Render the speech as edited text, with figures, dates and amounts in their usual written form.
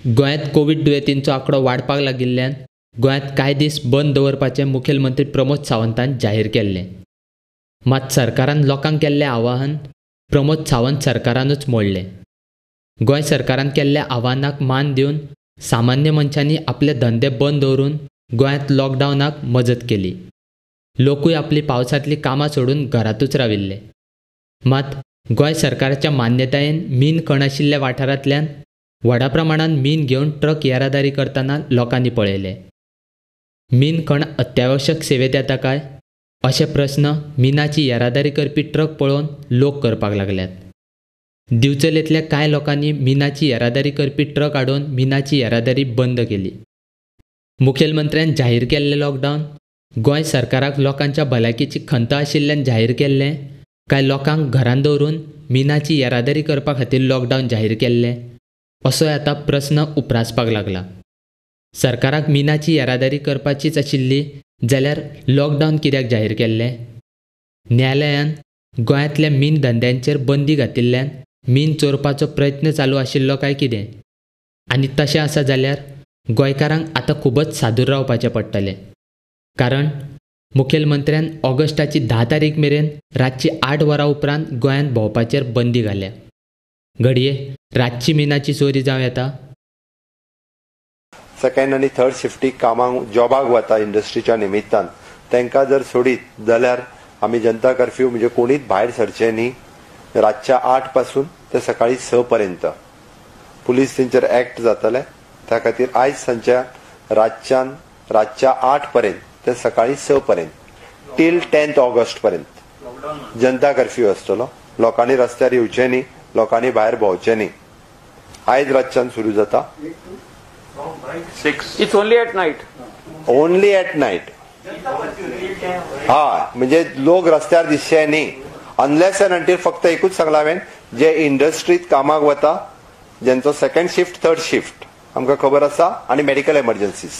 गोंयांत कोविड दुयेंतींचो आंकडो वाडपाक लागिल्ल्यान गोंयांत कांय दीस बंद दवरपाचें मुखेलमंत्री प्रमोद सावंतान जाहीर केल्लें. मात सरकारान लोकांक केल्लें आवाहन प्रमोद सावंत सरकारानूच मोडलें. गोंय सरकारान केल्ल्या आव्हानाक मान दिवन सामान्य मनशांनी आपले धंदे बंद दवरून गोंयांत लॉकडावनाक मजत केली. लोकूय आपली पावसांतलीं कामां सोडून घरांतूच राविल्ले. मात गोंय सरकाराच्या मान्यतायेन मीन खण आशिल्ल्या वाठारांतल्यान व्हडा प्रमाणांत मीन घेवन ट्रक येरादारी करतना लोकांनी पळयले. मीन खण अत्यावश्यक सेवेत येता काय अशे प्रस्न मिनाची येरादारी करपी ट्रक पळोवन लोक करपाक लागल्यात. दिवचलेंतल्या कांय लोकांनी मिनाची येरादारी करपी ट्रक आडोवन मिनाची येरादारी बंद केली. मुखेलमंत्र्यान जाहीर केल्लें लॉकडावन गोंय सरकाराक लोकांच्या भलायकेची खंत आशिल्ल्यान जाहीर केल्लें काय लोकांक घरांत दवरून मिनाची येरादारी करपा खातीर लॉकडावन जाहीर केल्लें असोय आतां प्रस्न उप्रासपाक लागला. सरकाराक मिनाची येरादारी करपाचीच आशिल्ली जाल्यार लॉकडावन कित्याक जाहीर केल्लें? न्यायालयान गोंयांतल्या मीन धंद्यांचेर बंदी घातिल्ल्यान मीन चोरपाचो प्रयत्न चालू आशिल्लो काय कितें? आनी तशें आसा जाल्यार गोंयकारांक आतां खूबच सादूर रावपाचें पडटलें. कारण मुखेलमंत्र्यान ऑगस्टाची 10 तारीख मेरेन रातची 8 वरां उपरांत गोंयांत भोंवपाचेर बंदी घाल्या. घडये रातची मिनाची चोरी जावं येता. सेकंड आनी थर्ड शिफ्टीक कामाक जॉबाक वता इंडस्ट्रीच्या निमित्तान तांकां जर सोडीत जाल्यार आमी जनता कर्फ्यू म्हणजे कोणीच भायर सरचे न्ही. रातच्या 8 पासून ते सकाळी 6 पर्यंत पुलीस तेंचेर एक्ट जातले. त्या खातीर आयज सांच्या रातच्या 8 पर्यंत ते सकाळी 6 पर्यंत टील 10 ऑगस्ट पर्यंत जनता कर्फ्यू आसतलो. लोकांनी रस्त्यार येवचे न्ही, लोकांनी भायर भोंवचे न्ही. आयज रातच्यान सुरू जाता. 6. It's only at night. Only at night. म्हणजे लोक रस्त्यार दिसचे न्ही. अनलेस अँड अंटील फक्त एकूच सांगला हांवें, जे इंडस्ट्रीत कामाक वता, ज्यांचो सेकंड शिफ्ट थर्ड शिफ्ट आमकां खबर आसा, आनी मेडिकल एमर्जन्सीज